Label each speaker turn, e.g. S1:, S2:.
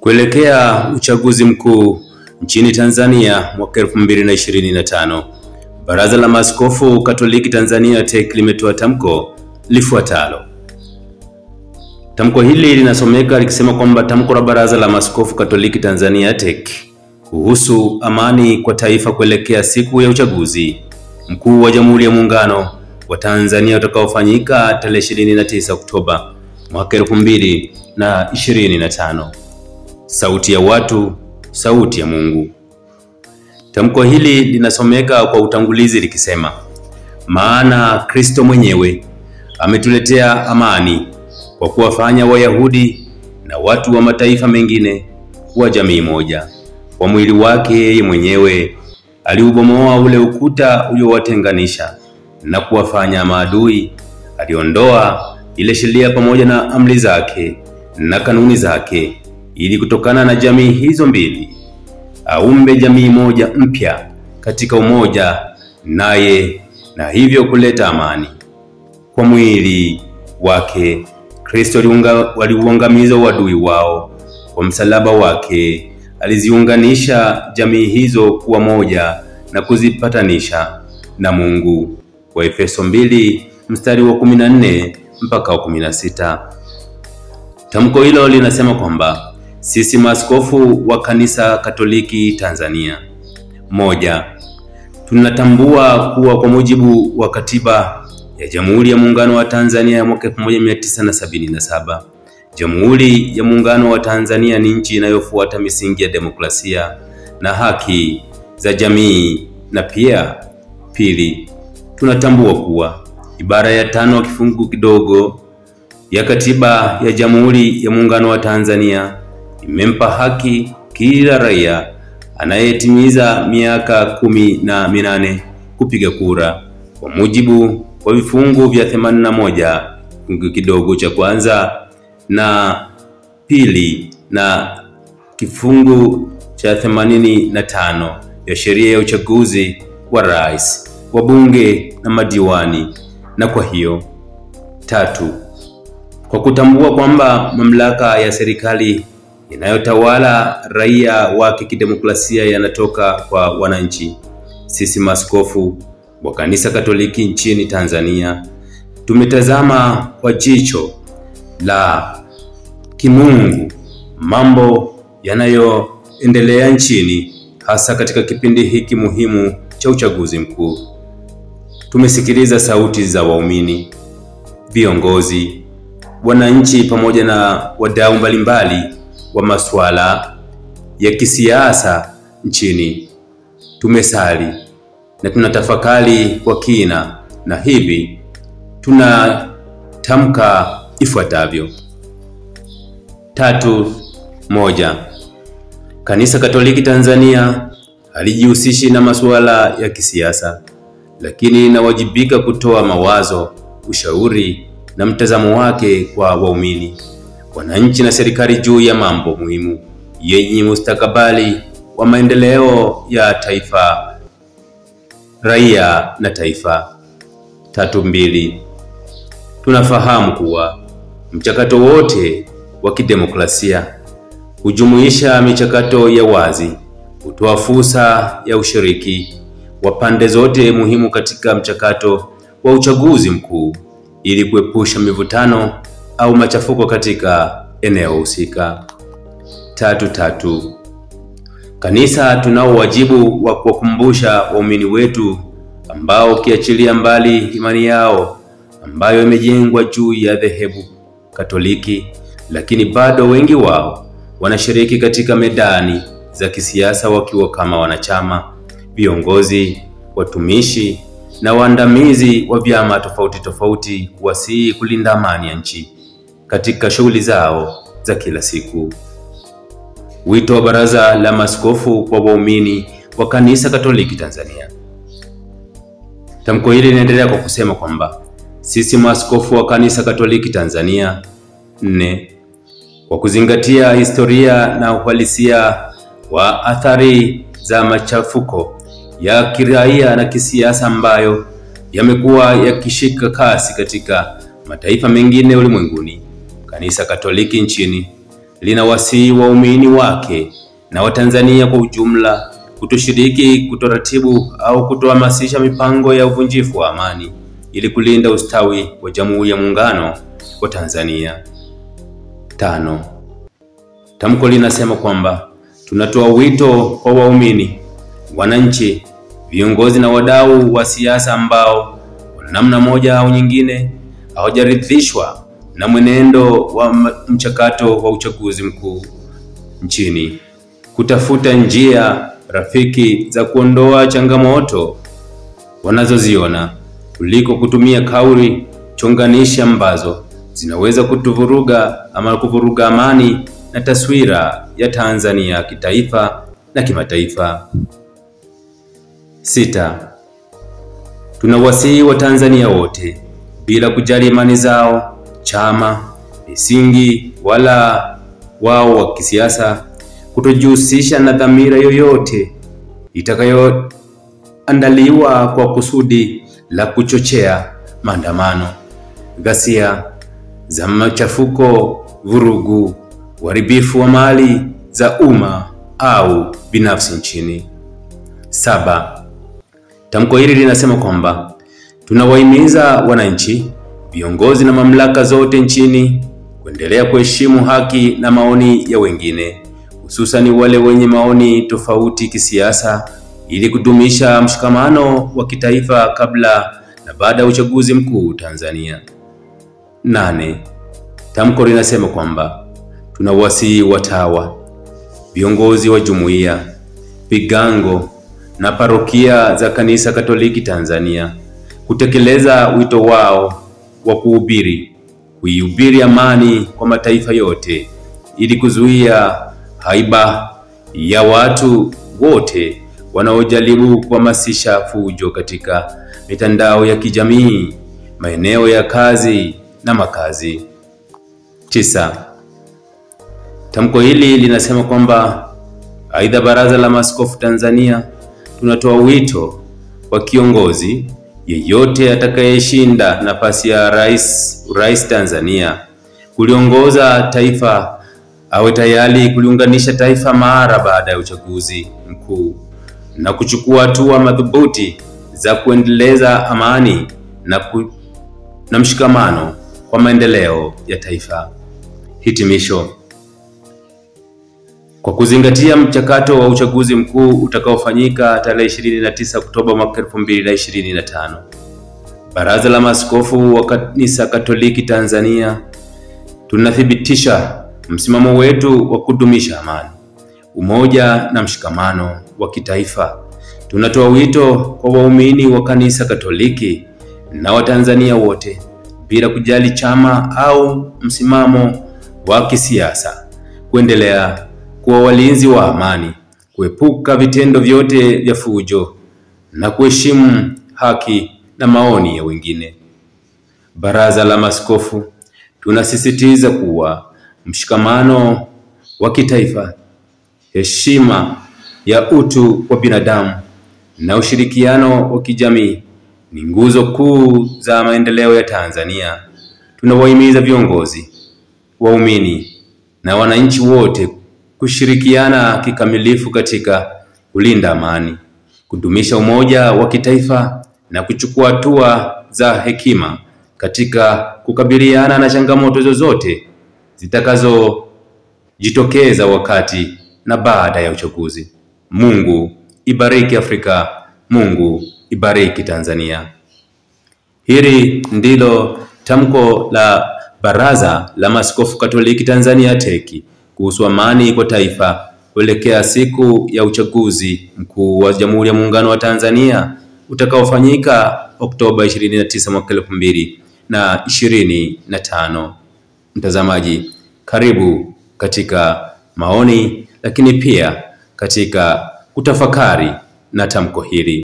S1: Kuelekea uchaguzi mkuu nchini Tanzania mwaka 2025, Baraza la Maaskofu Katoliki Tanzania TEC limetoa tamko lifuatalo. Tamko hili linasomeka likisema kwamba tamko la Baraza la Maaskofu Katoliki Tanzania TEC kuhusu amani kwa taifa kuelekea siku ya uchaguzi mkuu wa Jamhuri ya Muungano wa Tanzania utakaofanyika tarehe 29 Oktoba mwaka 2025. Sauti ya watu, sauti ya Mungu. Tamko hili linasomeka kwa utangulizi likisema: maana Kristo mwenyewe ametuletea amani kwa kuwafanya Wayahudi na watu wa mataifa mengine kuwa jamii moja. Kwa mwili wake yeye mwenyewe aliubomoa ule ukuta uliowatenganisha na kuwafanya maadui. Aliondoa ile sheria pamoja na amri zake na kanuni zake, ili kutokana na jamii hizo mbili aumbe jamii moja mpya katika umoja naye, na hivyo kuleta amani. Kwa mwili wake Kristo waliuangamiza uadui wao. Kwa msalaba wake aliziunganisha jamii hizo kuwa moja na kuzipatanisha na Mungu. Kwa Efeso 2 mstari wa 14 mpaka wa 16. Tamko hilo linasema kwamba sisi maaskofu wa Kanisa Katoliki Tanzania, moja, tunatambua kuwa kwa mujibu wa Katiba ya Jamhuri ya Muungano wa Tanzania ya mwaka 1977, Jamhuri ya Muungano wa Tanzania ni nchi inayofuata misingi ya demokrasia na haki za jamii. Na pia pili, tunatambua kuwa ibara ya 5 kifungu kidogo ya Katiba ya Jamhuri ya Muungano wa Tanzania imempa haki kila raia anayetimiza miaka 18 kupiga kura kwa mujibu wa vifungu vya 81 kifungu kidogo cha kwanza na pili na kifungu cha 85 ya sheria ya uchaguzi wa rais, wa bunge na madiwani. Na kwa hiyo tatu, kwa kutambua kwamba mamlaka ya serikali inayotawala raia wake kidemokrasia yanatoka kwa wananchi, sisi maaskofu wa Kanisa Katoliki nchini Tanzania tumetazama kwa jicho la kimungu mambo yanayoendelea nchini, hasa katika kipindi hiki muhimu cha uchaguzi mkuu. Tumesikiliza sauti za waumini, viongozi, wananchi pamoja na wadau mbalimbali wa masuala ya kisiasa nchini. Tumesali na tunatafakari kwa kina, na hivi tunatamka ifuatavyo. 1. Kanisa Katoliki Tanzania halijihusishi na masuala ya kisiasa, lakini inawajibika kutoa mawazo, ushauri na mtazamo wake kwa waumini, wananchi na serikali juu ya mambo muhimu yenye mustakabali wa maendeleo ya taifa, raia na taifa. 2. Tunafahamu kuwa mchakato wote wa kidemokrasia hujumuisha michakato ya wazi, hutoa fursa ya ushiriki wa pande zote muhimu katika mchakato wa uchaguzi mkuu ili kuepusha mivutano au machafuko katika eneo husika. 3. Kanisa tunao wajibu wa kuwakumbusha waumini wetu ambao kiachilia mbali imani yao ambayo imejengwa juu ya dhehebu Katoliki, lakini bado wengi wao wanashiriki katika medani za kisiasa wakiwa kama wanachama, viongozi, watumishi na waandamizi wa vyama tofauti wasi kulinda amani ya nchi katika shughuli zao za kila siku. Wito wa Baraza la Maaskofu kwa waumini wa Kanisa Katoliki Tanzania. Tamko hili linaendelea kwa kusema kwamba sisi maaskofu wa Kanisa Katoliki Tanzania 4, kwa kuzingatia historia na uhalisia wa athari za machafuko ya kiraia na kisiasa ambayo yamekuwa yakishika kasi katika mataifa mengine ulimwenguni, Kanisa Katoliki nchini linawasihi waumini wake na Watanzania kwa ujumla kutoshiriki, kutoratibu au kutohamasisha mipango ya uvunjifu wa amani ili kulinda ustawi wa Jamhuri ya Muungano wa Tanzania. 5. Tamko linasema kwamba tunatoa wito kwa waumini, wananchi, viongozi na wadau wa siasa ambao kwa namna moja au nyingine hawajaridhishwa na mwenendo wa mchakato wa uchaguzi mkuu nchini kutafuta njia rafiki za kuondoa changamoto wanazoziona kuliko kutumia kauli chonganishi ambazo zinaweza kuvuruga amani na taswira ya Tanzania kitaifa na kimataifa. 6. Tunawasihi Watanzania wote bila kujali imani zao, chama, misingi wala wao wa kisiasa kutojihusisha na dhamira yoyote itakayoandaliwa kwa kusudi la kuchochea maandamano, ghasia za machafuko, vurugu, uharibifu wa mali za umma au binafsi nchini. 7. Tamko hili linasema kwamba tunawahimiza wananchi, viongozi na mamlaka zote nchini kuendelea kuheshimu haki na maoni ya wengine, hususan wale wenye maoni tofauti kisiasa, ili kudumisha mshikamano wa kitaifa kabla na baada ya uchaguzi mkuu Tanzania. 8. Tamko linasema kwamba tunawasihi watawa, viongozi wa jumuiya, vigango na parokia za Kanisa Katoliki Tanzania kutekeleza wito wao wa kuihubiri amani kwa mataifa yote ili kuzuia haiba ya watu wote wanaojaribu kuhamasisha fujo katika mitandao ya kijamii, maeneo ya kazi na makazi. 9. Tamko hili linasema kwamba aidha, Baraza la Maaskofu Tanzania tunatoa wito kwa kiongozi yeyote atakayeshinda nafasi ya rais Tanzania kuliongoza taifa awe tayari kuliunganisha taifa mara baada ya uchaguzi mkuu na kuchukua hatua madhubuti za kuendeleza amani na mshikamano kwa maendeleo ya taifa. Hitimisho. Kwa kuzingatia mchakato wa uchaguzi mkuu utakaofanyika tarehe 29 Oktoba mwaka 2025, Baraza la Maaskofu wa Kanisa Katoliki Tanzania tunathibitisha msimamo wetu wa kudumisha amani, umoja na mshikamano wa kitaifa. Tunatoa wito kwa waumini wa Kanisa Katoliki na Watanzania wote bila kujali chama au msimamo wa kisiasa kuendelea kuwa walinzi wa amani, kuepuka vitendo vyote vya fujo na kuheshimu haki na maoni ya wengine. Baraza la Maaskofu tunasisitiza kuwa mshikamano wa kitaifa, heshima ya utu wa binadamu na ushirikiano wa kijamii ni nguzo kuu za maendeleo ya Tanzania. Tunawahimiza viongozi, waumini na wananchi wote kushirikiana kikamilifu katika kulinda amani, kudumisha umoja wa kitaifa na kuchukua hatua za hekima katika kukabiliana na changamoto zozote zitakazojitokeza wakati na baada ya uchaguzi. Mungu ibariki Afrika, Mungu ibariki Tanzania. Hili ndilo tamko la Baraza la Maaskofu Katoliki Tanzania TEC kuhusu amani kwa taifa kuelekea siku ya uchaguzi mkuu wa Jamhuri ya Muungano wa Tanzania utakaofanyika Oktoba 29 mwaka 2025. Mtazamaji, karibu katika maoni lakini pia katika kutafakari na tamko hili.